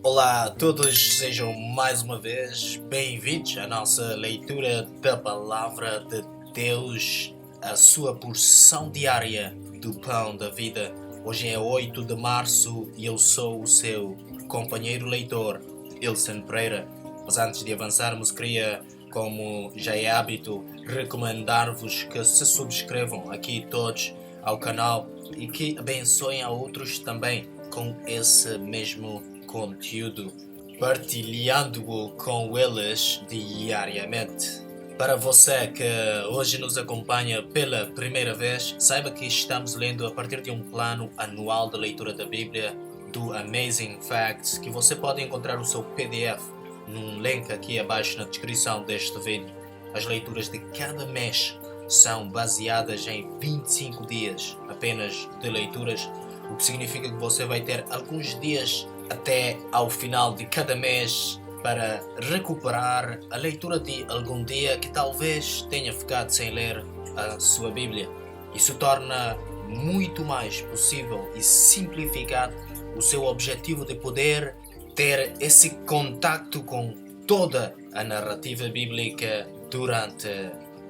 Olá a todos, sejam mais uma vez bem-vindos à nossa leitura da Palavra de Deus, a sua porção diária do Pão da Vida. Hoje é 8 de março e eu sou o seu companheiro leitor, Ilson Pereira. Mas antes de avançarmos, queria, como já é hábito, recomendar-vos que se subscrevam aqui todos ao canal e que abençoem a outros também com esse mesmo conteúdo, partilhando-o com eles diariamente. Para você que hoje nos acompanha pela primeira vez, saiba que estamos lendo a partir de um plano anual de leitura da Bíblia do Amazing Facts, que você pode encontrar o seu PDF num link aqui abaixo na descrição deste vídeo. As leituras de cada mês são baseadas em 25 dias apenas de leituras, o que significa que você vai ter alguns dias até ao final de cada mês para recuperar a leitura de algum dia que talvez tenha ficado sem ler a sua Bíblia. Isso torna muito mais possível e simplificado o seu objetivo de poder ter esse contacto com toda a narrativa bíblica durante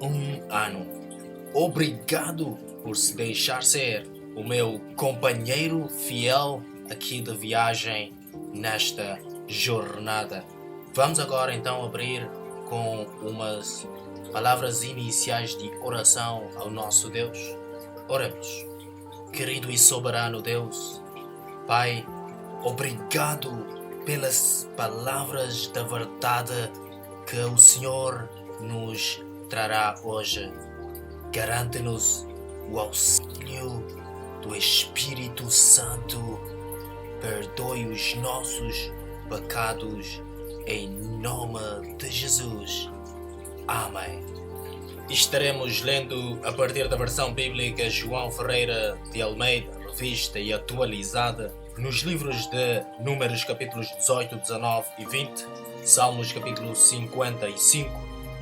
um ano. Obrigado por se deixar ser o meu companheiro fiel aqui de viagem nesta jornada. Vamos agora então abrir com umas palavras iniciais de oração ao nosso Deus. Oremos. Querido e soberano Deus, Pai, obrigado pelas palavras da verdade que o Senhor nos trará hoje. Garante-nos o auxílio do Espírito Santo. Perdoe os nossos pecados em nome de Jesus. Amém. Estaremos lendo a partir da versão bíblica João Ferreira de Almeida, revista e atualizada, nos livros de Números capítulos 18, 19 e 20, Salmos capítulo 55,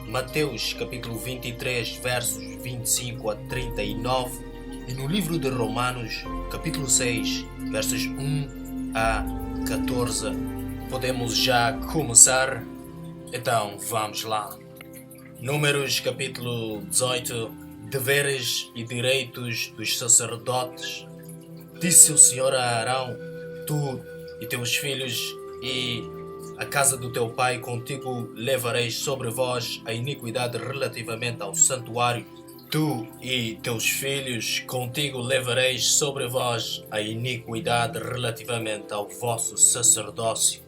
Mateus capítulo 23, versos 25 a 39, e no livro de Romanos capítulo 6, versos 1 a 14. Podemos já começar? Então vamos lá. Números capítulo 18. Deveres e direitos dos sacerdotes. Disse o Senhor a Arão: tu e teus filhos e a casa do teu pai contigo levareis sobre vós a iniquidade relativamente ao santuário. Tu e teus filhos contigo levareis sobre vós a iniquidade relativamente ao vosso sacerdócio.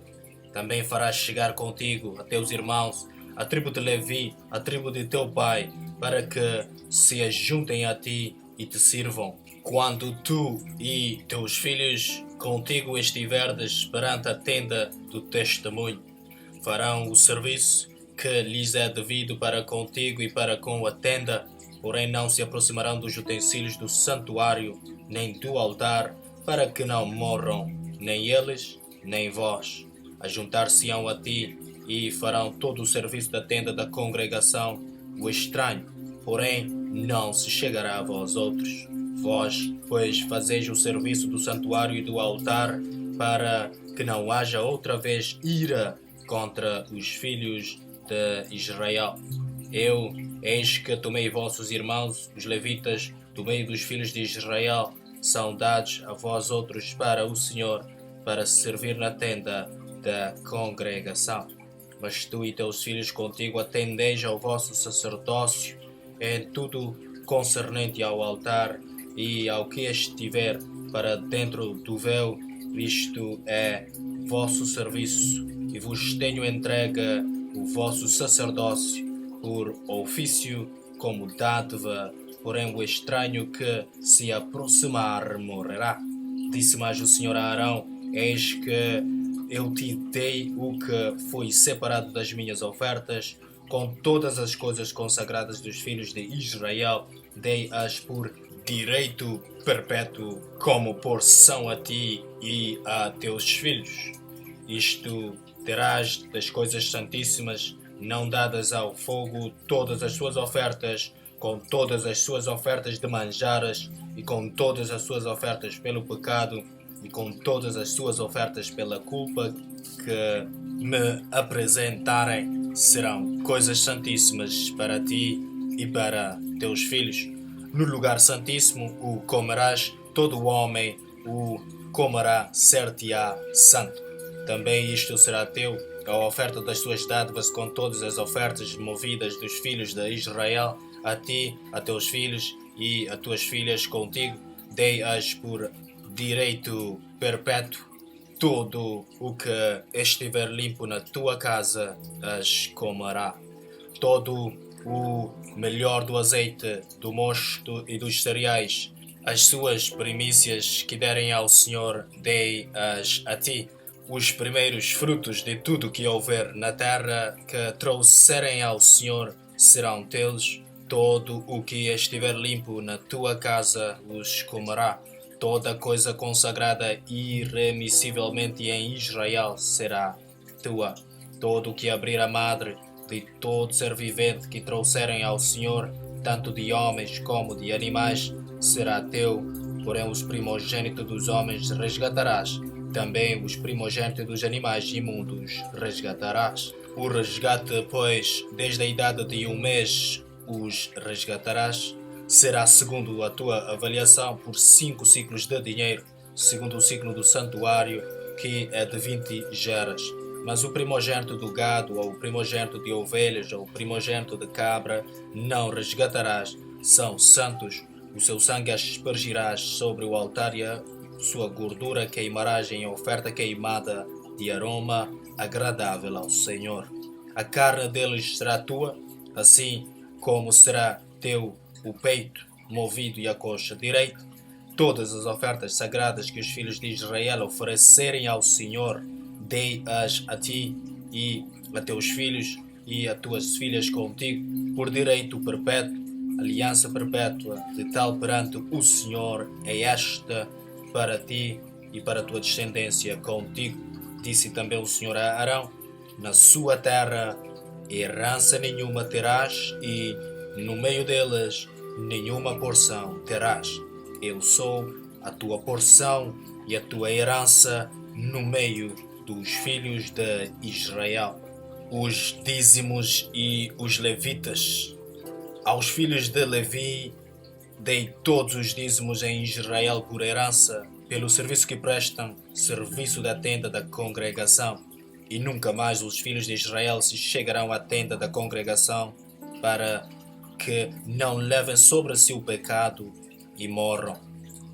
Também farás chegar contigo a teus irmãos, a tribo de Levi, a tribo de teu pai, para que se ajuntem a ti e te sirvam. Quando tu e teus filhos contigo estiverdes perante a tenda do testemunho, farão o serviço que lhes é devido para contigo e para com a tenda, porém não se aproximarão dos utensílios do santuário, nem do altar, para que não morram, nem eles, nem vós. Ajuntar-se-ão a ti e farão todo o serviço da tenda da congregação. O estranho, porém, não se chegará a vós outros. Vós, pois, fazeis o serviço do santuário e do altar, para que não haja outra vez ira contra os filhos de Israel. Eu, eis que tomei vossos irmãos, os levitas, do meio dos filhos de Israel, são dados a vós outros para o Senhor, para servir na tenda da congregação. Mas tu e teus filhos contigo atendeis ao vosso sacerdócio em tudo concernente ao altar e ao que estiver para dentro do véu. Isto é vosso serviço, e vos tenho entregue o vosso sacerdócio por ofício como dádiva, porém o estranho que se aproximar morrerá. Disse mais o Senhor a Arão: eis que eu te dei o que foi separado das minhas ofertas, com todas as coisas consagradas dos filhos de Israel, dei-as por direito perpétuo, como porção a ti e a teus filhos. Isto terás das coisas santíssimas, não dadas ao fogo, todas as suas ofertas, com todas as suas ofertas de manjares e com todas as suas ofertas pelo pecado, e com todas as suas ofertas pela culpa que me apresentarem serão coisas santíssimas para ti e para teus filhos. No lugar santíssimo o comerás, todo o homem o comerá, ser-te-á santo. Também isto será teu, a oferta das tuas dádivas com todas as ofertas movidas dos filhos de Israel, a ti, a teus filhos e a tuas filhas contigo, dei-as por direito perpétuo. Todo o que estiver limpo na tua casa as comerá. Todo o melhor do azeite, do mosto e dos cereais, as suas primícias que derem ao Senhor, dei-as a ti. Os primeiros frutos de tudo que houver na terra que trouxerem ao Senhor serão teus. Todo o que estiver limpo na tua casa os comerá. Toda coisa consagrada irremissivelmente em Israel será tua. Todo o que abrir a madre de todo ser vivente que trouxerem ao Senhor, tanto de homens como de animais, será teu. Porém os primogênitos dos homens resgatarás. Também os primogênitos dos animais imundos resgatarás. O resgate, pois, desde a idade de 1 mês os resgatarás. Será segundo a tua avaliação por 5 ciclos de dinheiro, segundo o ciclo do santuário, que é de 20 geras. Mas o primogênito do gado, ou o primogênito de ovelhas, ou o primogênito de cabra, não resgatarás. São santos. O seu sangue aspergirás sobre o altar e a sua gordura queimarás em oferta queimada de aroma agradável ao Senhor. A carne deles será tua, assim como será teu o peito movido e a coxa direita. Todas as ofertas sagradas que os filhos de Israel oferecerem ao Senhor, dei-as a ti e a teus filhos e a tuas filhas contigo, por direito perpétuo, aliança perpétua, de tal perante o Senhor é esta para ti e para a tua descendência contigo. Disse também o Senhor a Arão: na sua terra herança nenhuma terás, e no meio deles nenhuma porção terás. Eu sou a tua porção e a tua herança no meio dos filhos de Israel. Os dízimos e os levitas. Aos filhos de Levi dei todos os dízimos em Israel por herança, pelo serviço que prestam, serviço da tenda da congregação. E nunca mais os filhos de Israel se chegarão à tenda da congregação, para que não levem sobre si o pecado e morram.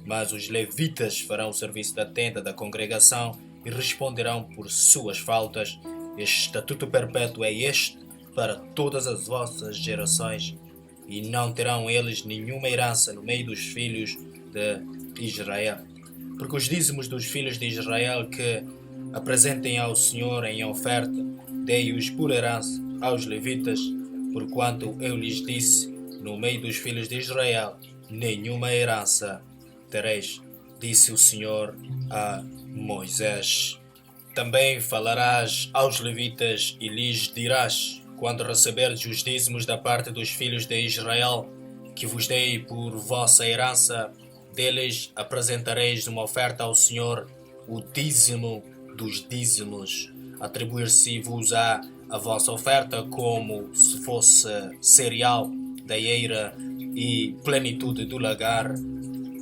Mas os levitas farão o serviço da tenda da congregação e responderão por suas faltas. Este estatuto perpétuo é este para todas as vossas gerações, e não terão eles nenhuma herança no meio dos filhos de Israel. Porque os dízimos dos filhos de Israel que apresentem ao Senhor em oferta, dei-os por herança aos levitas, porquanto eu lhes disse: no meio dos filhos de Israel nenhuma herança tereis, disse o Senhor a Moisés. Também falarás aos levitas e lhes dirás: quando receberdes os dízimos da parte dos filhos de Israel, que vos dei por vossa herança, deles apresentareis uma oferta ao Senhor, o dízimo dos dízimos. Atribuir-se-vos-á a vossa oferta como se fosse cereal da eira e plenitude do lagar.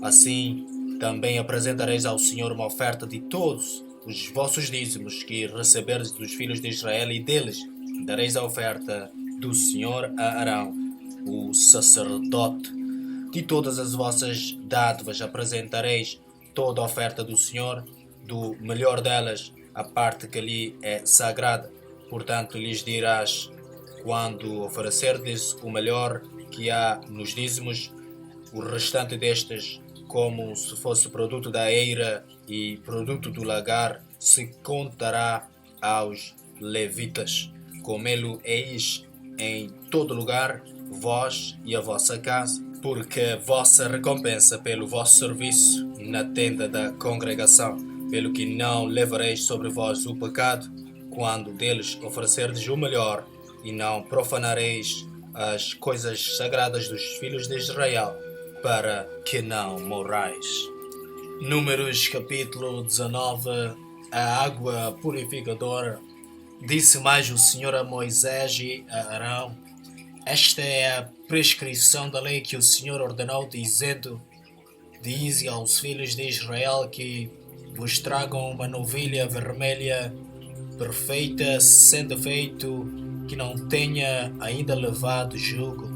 Assim, também apresentareis ao Senhor uma oferta de todos os vossos dízimos que receberdes dos filhos de Israel, e deles dareis a oferta do Senhor a Arão, o sacerdote. De todas as vossas dádivas apresentareis toda a oferta do Senhor, do melhor delas, a parte que lhe é sagrada. Portanto, lhes dirás: quando oferecerdes o melhor que há nos dízimos, o restante destes, como se fosse produto da eira e produto do lagar, se contará aos levitas. Comê-lo-eis em todo lugar, vós e a vossa casa, porque vossa recompensa pelo vosso serviço na tenda da congregação, pelo que não levareis sobre vós o pecado, quando deles oferecerdes o melhor, e não profanareis as coisas sagradas dos filhos de Israel, para que não morrais. Números capítulo 19. A água purificadora. Disse mais o Senhor a Moisés e a Arão: esta é a prescrição da lei que o Senhor ordenou, dizendo: dize aos filhos de Israel que vos tragam uma novilha vermelha perfeita, sem defeito, que não tenha ainda levado jugo.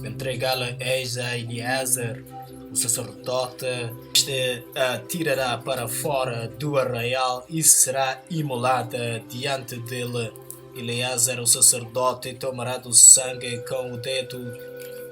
Entregá-la-eis a Eliezer, o sacerdote. Este a tirará para fora do arraial e será imolada diante dele. Eliezer, o sacerdote, tomará do sangue com o dedo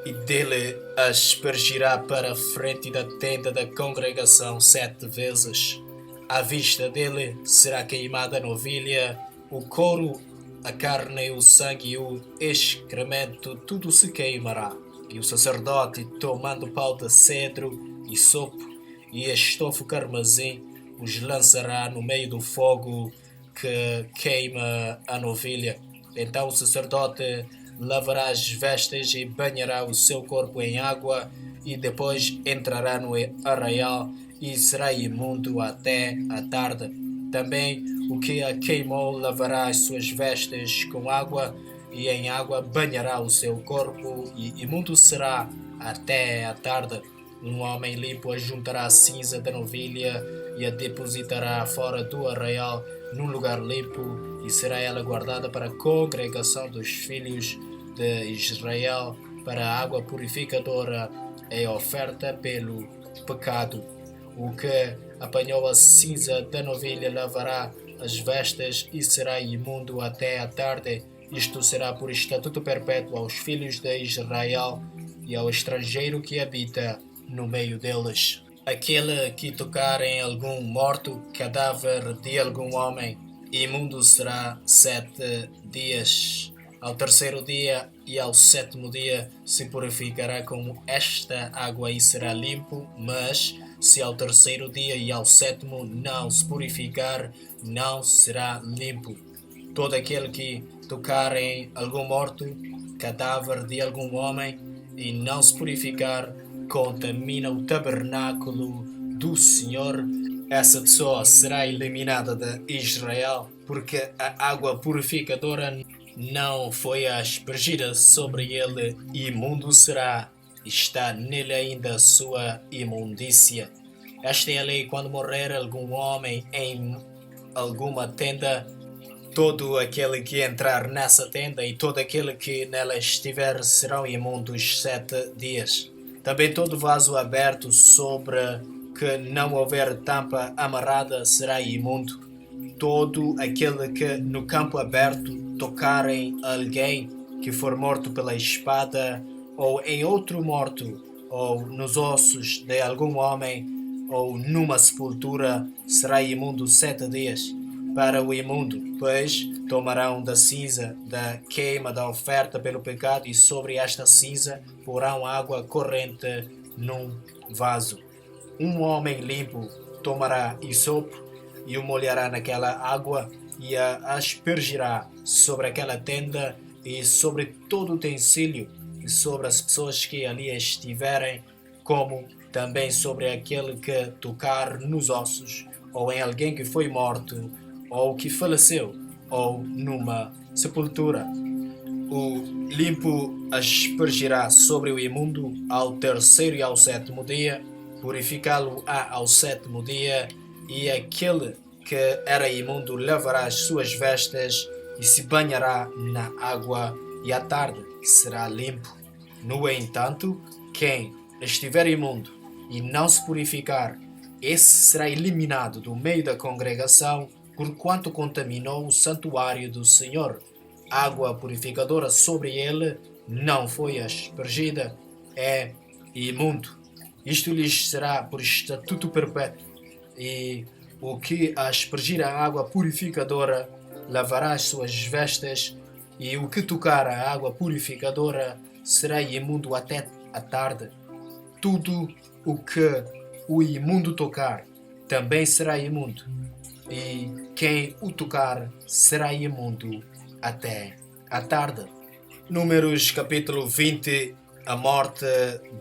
e dele aspergirá para a frente da tenda da congregação 7 vezes. À vista dele será queimada a novilha, o couro, a carne, o sangue e o excremento, tudo se queimará. E o sacerdote, tomando pau de cedro, e sopo e estofo carmesim, os lançará no meio do fogo que queima a novilha. Então o sacerdote lavará as vestes e banhará o seu corpo em água, e depois entrará no arraial e será imundo até a tarde. Também o que a queimou lavará as suas vestes com água, e em água banhará o seu corpo, e imundo será até a tarde. Um homem limpo ajuntará a cinza da novilha e a depositará fora do arraial num lugar limpo, e será ela guardada para a congregação dos filhos de Israel, para a água purificadora, é oferta pelo pecado. O que apanhou a cinza da novilha lavará as vestes e será imundo até a tarde. Isto será por estatuto perpétuo aos filhos de Israel e ao estrangeiro que habita no meio deles. Aquele que tocar em algum morto cadáver de algum homem, imundo será 7 dias. Ao terceiro dia e ao sétimo dia se purificará com esta água e será limpo, mas se ao terceiro dia e ao sétimo não se purificar, não será limpo. Todo aquele que tocar em algum morto, cadáver de algum homem, e não se purificar, contamina o tabernáculo do Senhor. Essa pessoa será eliminada de Israel, porque a água purificadora não foi aspergida sobre ele, e imundo será, está nele ainda a sua imundícia. Esta é a lei: quando morrer algum homem em alguma tenda, todo aquele que entrar nessa tenda e todo aquele que nela estiver serão imundos 7 dias. Também todo vaso aberto sobre que não houver tampa amarrada será imundo. Todo aquele que no campo aberto tocar em alguém que for morto pela espada, ou em outro morto, ou nos ossos de algum homem, ou numa sepultura, será imundo 7 dias. Para o imundo, pois, tomarão da cinza da queima da oferta pelo pecado, e sobre esta cinza porão água corrente num vaso. Um homem limpo tomará isopo e o molhará naquela água e a aspergirá sobre aquela tenda e sobre todo o utensílio e sobre as pessoas que ali estiverem, como também sobre aquele que tocar nos ossos, ou em alguém que foi morto, ou que faleceu, ou numa sepultura. O limpo aspergirá sobre o imundo ao terceiro e ao sétimo dia, purificá-lo-á ao sétimo dia, e aquele que era imundo lavará as suas vestes e se banhará na água, e à tarde será limpo. No entanto, quem estiver imundo e não se purificar, esse será eliminado do meio da congregação, porquanto contaminou o santuário do Senhor. Água purificadora sobre ele não foi aspergida, é imundo. Isto lhes será por estatuto perpétuo. E o que aspergir a água purificadora lavará as suas vestes, e o que tocar a água purificadora será imundo até a tarde. Tudo o que o imundo tocar também será imundo, e quem o tocar será imundo até a tarde. Números capítulo 20. A morte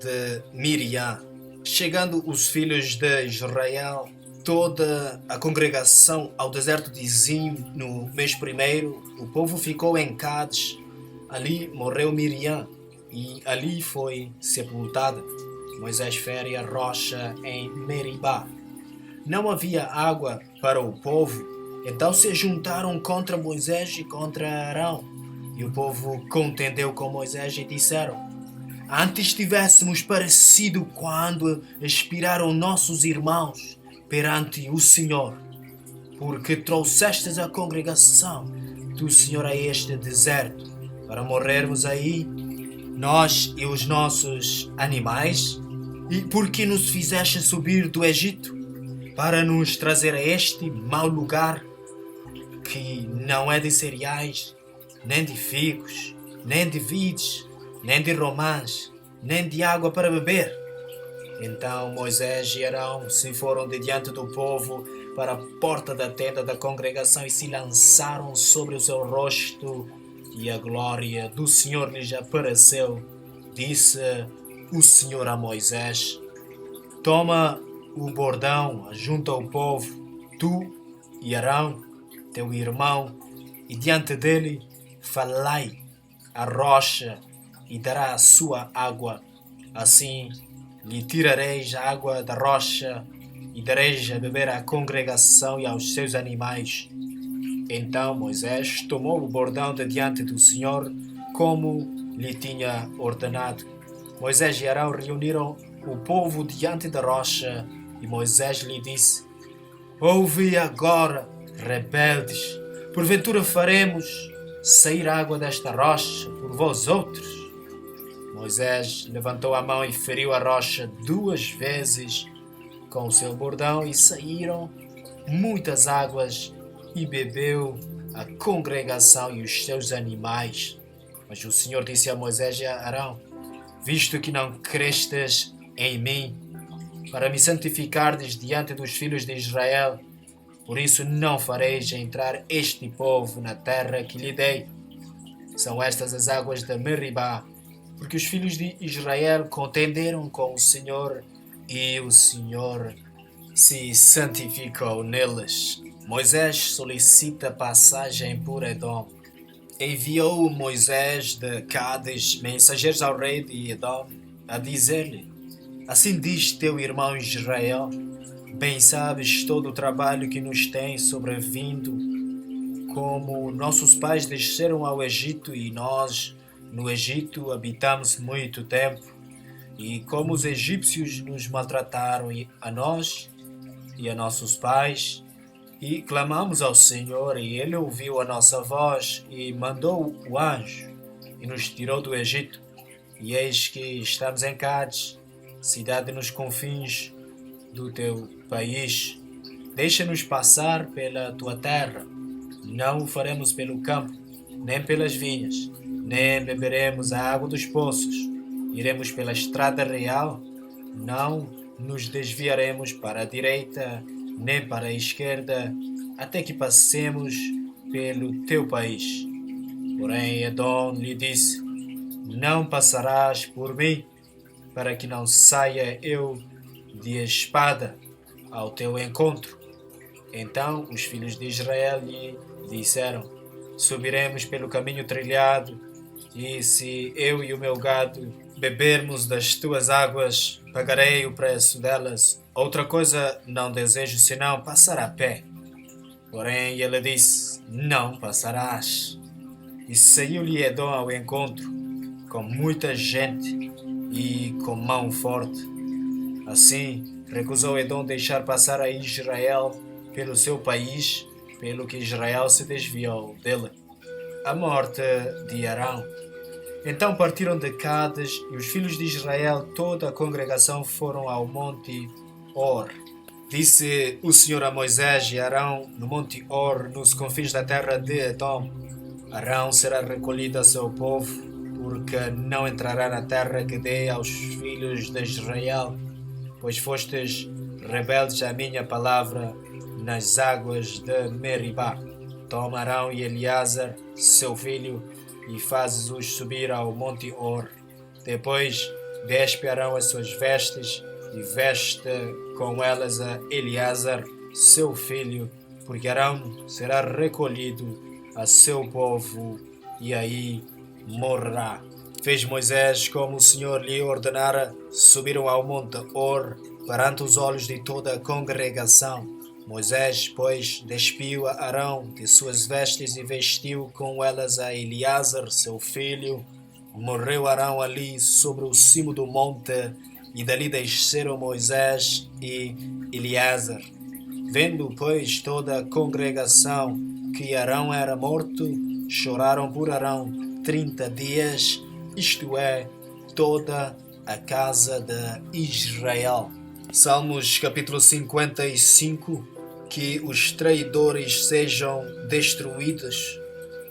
de Miriam. Chegando os filhos de Israel, toda a congregação ao deserto de Zim no mês primeiro, o povo ficou em Cádiz. Ali morreu Miriam e ali foi sepultada. Moisés fere a rocha em Meribá. Não havia água para o povo, então se juntaram contra Moisés e contra Arão. E o povo contendeu com Moisés e disseram: Antes tivéssemos parecido quando expiraram nossos irmãos perante o Senhor, porque trouxestes a congregação do Senhor a este deserto, para morrermos aí, nós e os nossos animais? E por que nos fizeste subir do Egito, para nos trazer a este mau lugar, que não é de cereais, nem de figos, nem de vides, nem de romãs, nem de água para beber? Então Moisés e Arão se foram de diante do povo para a porta da tenda da congregação e se lançaram sobre o seu rosto, e a glória do Senhor lhes apareceu. Disse o Senhor a Moisés: Toma o bordão junto ao povo, tu e Arão, teu irmão, e diante dele falai a rocha, e dará a sua água. Assim lhe tirareis a água da rocha, e dareis a beber à congregação e aos seus animais. Então Moisés tomou o bordão de diante do Senhor, como lhe tinha ordenado. Moisés e Arão reuniram o povo diante da rocha, e Moisés lhe disse: Ouve agora, rebeldes, porventura faremos sair água desta rocha por vós outros? Moisés levantou a mão e feriu a rocha 2 vezes com o seu bordão, e saíram muitas águas, e bebeu a congregação e os seus animais. Mas o Senhor disse a Moisés e a Arão: Visto que não crestes em mim, para me santificardes diante dos filhos de Israel, por isso não fareis entrar este povo na terra que lhe dei. São estas as águas de Meribá, porque os filhos de Israel contenderam com o Senhor, e o Senhor se santificou neles. Moisés solicita passagem por Edom. Enviou Moisés de Cádiz mensageiros ao rei de Edom, a dizer-lhe: Assim diz teu irmão Israel: Bem sabes todo o trabalho que nos tem sobrevindo, como nossos pais desceram ao Egito e nós no Egito habitamos muito tempo, e como os egípcios nos maltrataram a nós e a nossos pais, e clamamos ao Senhor, e Ele ouviu a nossa voz e mandou o anjo e nos tirou do Egito. E eis que estamos em Cádiz, cidade nos confins do teu país. Deixa-nos passar pela tua terra. Não o faremos pelo campo, nem pelas vinhas, nem beberemos a água dos poços. Iremos pela estrada real, não nos desviaremos para a direita nem para a esquerda, até que passemos pelo teu país. Porém Edom lhe disse: Não passarás por mim, para que não saia eu de espada ao teu encontro. Então os filhos de Israel lhe disseram: Subiremos pelo caminho trilhado, e se eu e o meu gado bebermos das tuas águas, pagarei o preço delas. Outra coisa não desejo senão passar a pé. Porém ele disse: Não passarás. E saiu-lhe Edom ao encontro, com muita gente e com mão forte. Assim recusou Edom deixar passar a Israel pelo seu país, pelo que Israel se desviou dele. A morte de Arão. Então partiram de Cádiz, e os filhos de Israel, toda a congregação, foram ao monte Or. Disse o Senhor a Moisés e Arão no monte Or, nos confins da terra de Edom: Arão será recolhido a seu povo, porque não entrará na terra que dei aos filhos de Israel, pois fostes rebeldes à minha palavra nas águas de Meribá. Toma Arão e Eleazar, seu filho, e fazes-os subir ao monte Or. Depois despe Arão as suas vestes e veste com elas a Eleazar, seu filho, porque Arão será recolhido a seu povo e aí morrerá. Fez Moisés como o Senhor lhe ordenara, subiram ao monte Hor perante os olhos de toda a congregação. Moisés, pois, despiu a Arão de suas vestes e vestiu com elas a Eleazar, seu filho. Morreu Arão ali sobre o cimo do monte, e dali desceram Moisés e Eleazar. Vendo, pois, toda a congregação que Arão era morto, choraram por Arão 30 dias, isto é, toda a casa de Israel. Salmos capítulo 55. Que os traidores sejam destruídos.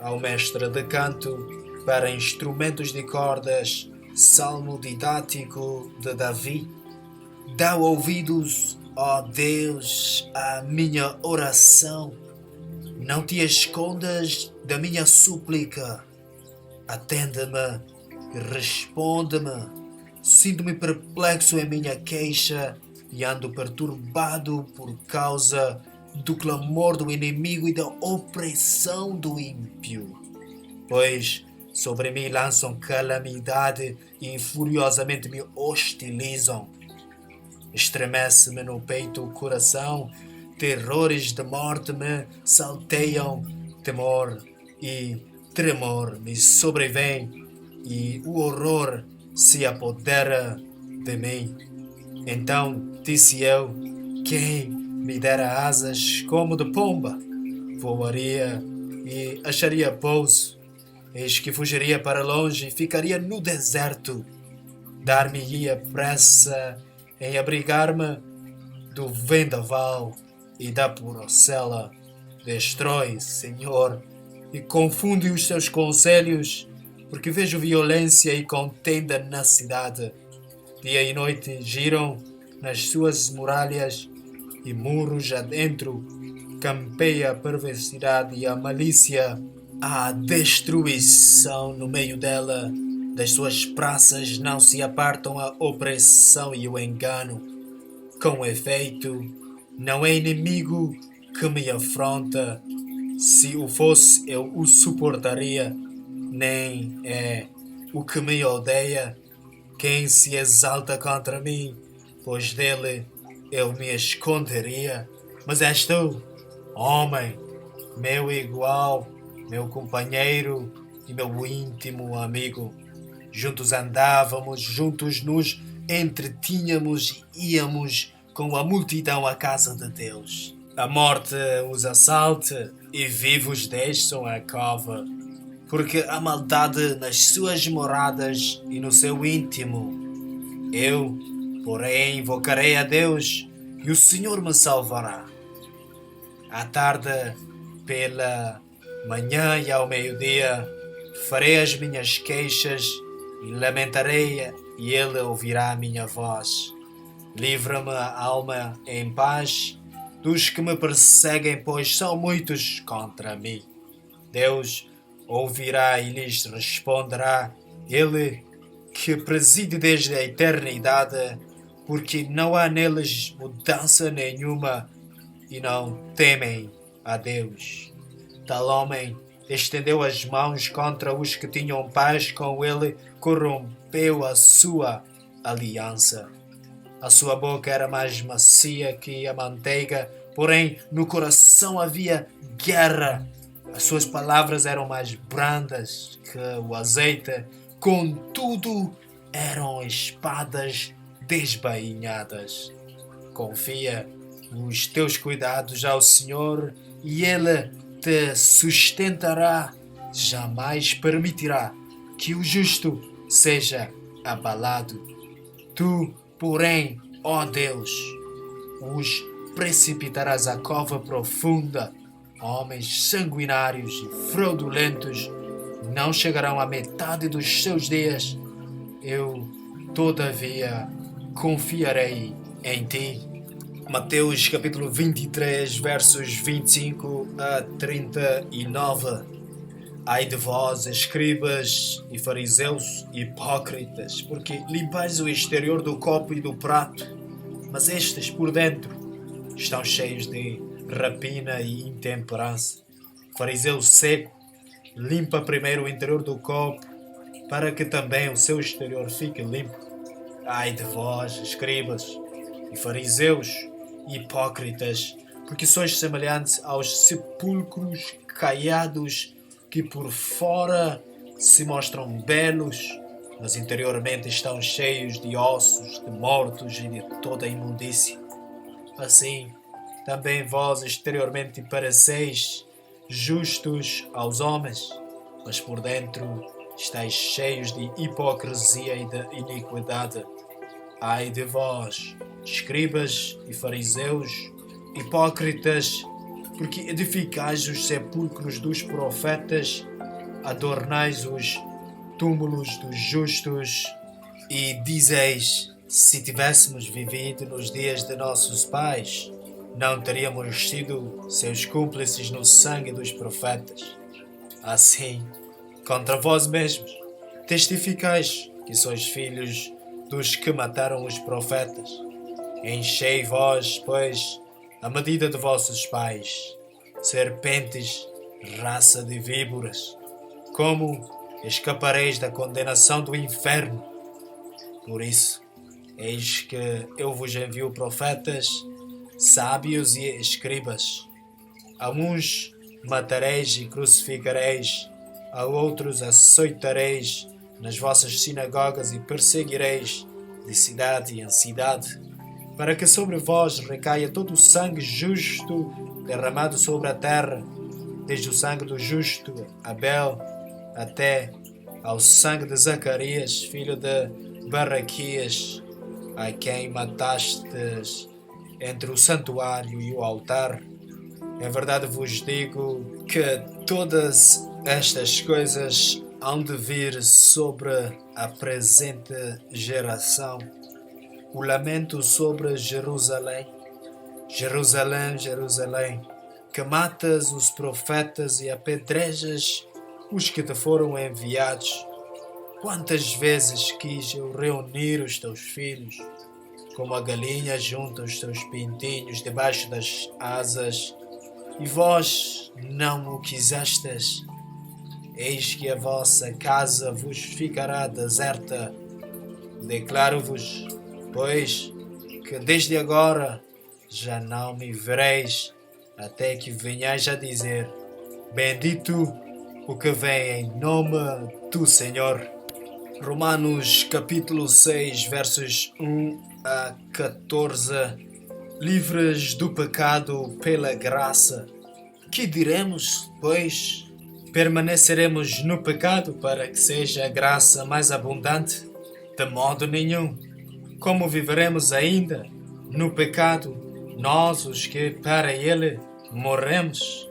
Ao mestre de canto para instrumentos de cordas, salmo didático de Davi. Dá ouvidos, ó Deus, à minha oração. Não te escondas da minha súplica. Atende-me e responde-me. Sinto-me perplexo em minha queixa e ando perturbado por causa do clamor do inimigo e da opressão do ímpio. Pois sobre mim lançam calamidade e furiosamente me hostilizam. Estremece-me no peito o coração, terrores de morte me salteiam, temor e tremor me sobrevém e o horror se apodera de mim. Então disse eu, quem me dera asas como de pomba, voaria e acharia pouso, eis que fugiria para longe e ficaria no deserto, dar-me-ia pressa em abrigar-me do vendaval e da porocela. Destrói, Senhor, e confunde os teus conselhos, porque vejo violência e contenda na cidade. Dia e noite giram nas suas muralhas e muros adentro, campeia a perversidade e a malícia. Há destruição no meio dela, das suas praças não se apartam a opressão e o engano. Com efeito, não é inimigo que me afronta, se o fosse eu o suportaria, nem é o que me odeia quem se exalta contra mim, pois dele eu me esconderia. Mas és tu, homem, meu igual, meu companheiro e meu íntimo amigo. Juntos andávamos, juntos nos entretínhamos e íamos com a multidão à casa de Deus. A morte os assalta e vivos deixam a cova, porque há maldade nas suas moradas e no seu íntimo. Eu, porém, invocarei a Deus e o Senhor me salvará. À tarde, pela manhã e ao meio-dia, farei as minhas queixas e lamentarei, e Ele ouvirá a minha voz. Livra-me a alma em paz dos que me perseguem, pois são muitos contra mim. Deus ouvirá e lhes responderá, Ele que preside desde a eternidade, porque não há neles mudança nenhuma e não temem a Deus. Tal homem estendeu as mãos contra os que tinham paz com ele, corrompeu a sua aliança. A sua boca era mais macia que a manteiga, porém no coração havia guerra. As suas palavras eram mais brandas que o azeite, contudo eram espadas desbainhadas. Confia os teus cuidados ao Senhor e Ele te sustentará. Jamais permitirá que o justo seja abalado. Tu, porém, ó Deus, os precipitarás à cova profunda. Homens sanguinários e fraudulentos não chegarão à metade dos seus dias. Eu, todavia, confiarei em ti. Mateus capítulo 23, versos 25 a 39. Ai de vós, escribas e fariseus hipócritas, porque limpais o exterior do copo e do prato, mas estes por dentro estão cheios de rapina e intemperança. Fariseu seco, limpa primeiro o interior do copo, para que também o seu exterior fique limpo. Ai de vós, escribas e fariseus, hipócritas, porque sois semelhantes aos sepulcros caiados que por fora se mostram belos, mas interiormente estão cheios de ossos, de mortos e de toda a imundícia. Assim, também vós exteriormente pareceis justos aos homens, mas por dentro estáis cheios de hipocrisia e de iniquidade. Ai de vós, escribas e fariseus, hipócritas, porque edificais os sepulcros dos profetas, adornais os túmulos dos justos e dizeis: se tivéssemos vivido nos dias de nossos pais, não teríamos sido seus cúmplices no sangue dos profetas. Assim, contra vós mesmos, testificais que sois filhos dos que mataram os profetas. Enchei vós, pois, a medida de vossos pais, serpentes, raça de víboras. Como escapareis da condenação do inferno? Por isso, eis que eu vos envio profetas, sábios e escribas. A uns matareis e crucificareis, a outros açoitareis nas vossas sinagogas e perseguireis de cidade em cidade, para que sobre vós recaia todo o sangue justo derramado sobre a terra, desde o sangue do justo Abel até ao sangue de Zacarias, filho de Baraquias, a quem matastes entre o santuário e o altar. Em verdade vos digo que todas estas coisas hão de vir sobre a presente geração. O lamento sobre Jerusalém. Jerusalém, Jerusalém, que matas os profetas e apedrejas os que te foram enviados. Quantas vezes quis eu reunir os teus filhos, como a galinha junta os seus pintinhos debaixo das asas, e vós não o quisestes. Eis que a vossa casa vos ficará deserta. Declaro-vos, pois, que desde agora já não me vereis, até que venhais a dizer: bendito o que vem em nome do Senhor. Romanos capítulo 6, versos 1 a 14. Livres do pecado pela graça. Que diremos, pois? Permaneceremos no pecado para que seja a graça mais abundante? De modo nenhum. Como viveremos ainda no pecado, nós os que para ele morremos?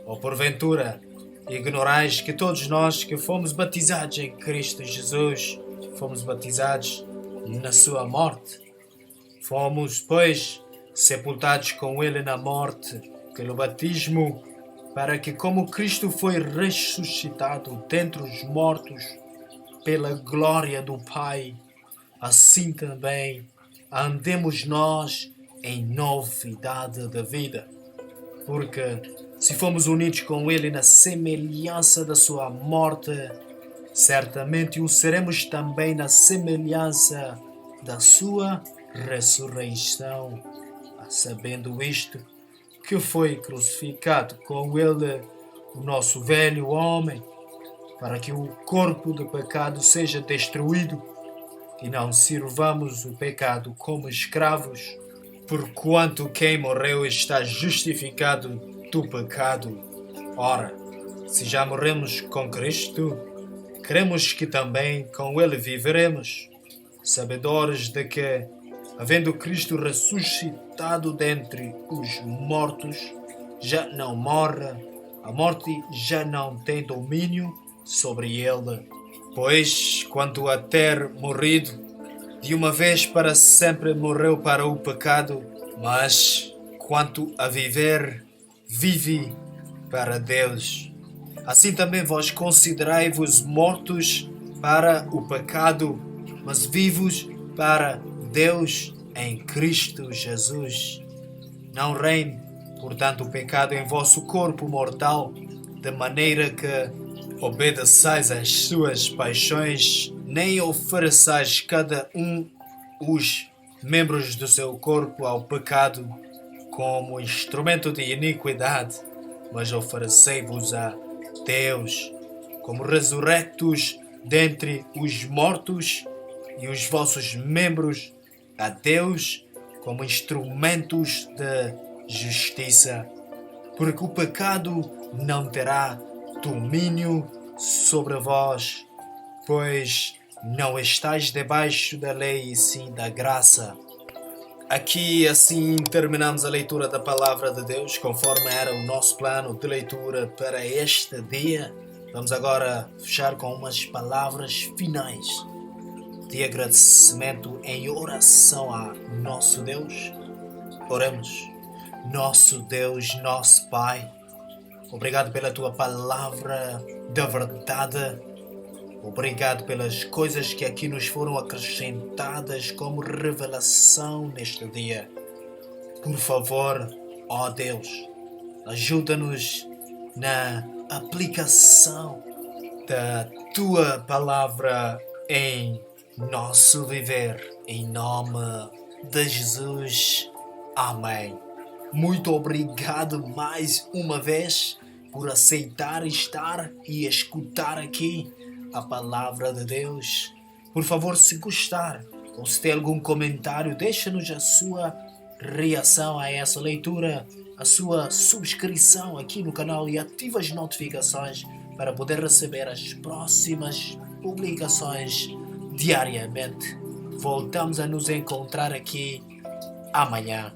Ou porventura ignorais que todos nós que fomos batizados em Cristo Jesus, fomos batizados na sua morte? Fomos, pois, sepultados com ele na morte pelo batismo, para que, como Cristo foi ressuscitado dentre os mortos pela glória do Pai, assim também andemos nós em novidade da vida. Porque, se fomos unidos com ele na semelhança da sua morte, certamente o seremos também na semelhança da sua ressurreição, sabendo isto, que foi crucificado com ele o nosso velho homem, para que o corpo do pecado seja destruído e não sirvamos o pecado como escravos, porquanto quem morreu está justificado do pecado. Ora, se já morremos com Cristo, cremos que também com ele viveremos, sabedores de que, havendo Cristo ressuscitado dentre os mortos, já não morre, a morte já não tem domínio sobre ele. Pois, quanto a ter morrido, de uma vez para sempre morreu para o pecado, mas, quanto a viver, vive para Deus. Assim também vós considerai-vos mortos para o pecado, mas vivos para Deus em Cristo Jesus. Não reine, portanto, o pecado em vosso corpo mortal, de maneira que obedeçais às suas paixões, nem ofereçais cada um os membros do seu corpo ao pecado como instrumento de iniquidade, mas oferecei-vos a Deus como ressurrectos dentre os mortos e os vossos membros a Deus como instrumentos de justiça, porque o pecado não terá domínio sobre vós, pois não estáis debaixo da lei e sim da graça. Aqui assim terminamos a leitura da Palavra de Deus, conforme era o nosso plano de leitura para este dia. Vamos agora fechar com umas palavras finais de agradecimento em oração a nosso Deus. Oremos. Nosso Deus, nosso Pai, obrigado pela Tua Palavra da verdade. Obrigado pelas coisas que aqui nos foram acrescentadas como revelação neste dia. Por favor, ó Deus, ajuda-nos na aplicação da Tua Palavra em nosso viver. Em nome de Jesus. Amém. Muito obrigado mais uma vez por aceitar estar e escutar aqui a Palavra de Deus. Por favor, se gostar ou se tem algum comentário, deixa-nos a sua reação a essa leitura, a sua subscrição aqui no canal e ativa as notificações para poder receber as próximas publicações diariamente. Voltamos a nos encontrar aqui amanhã.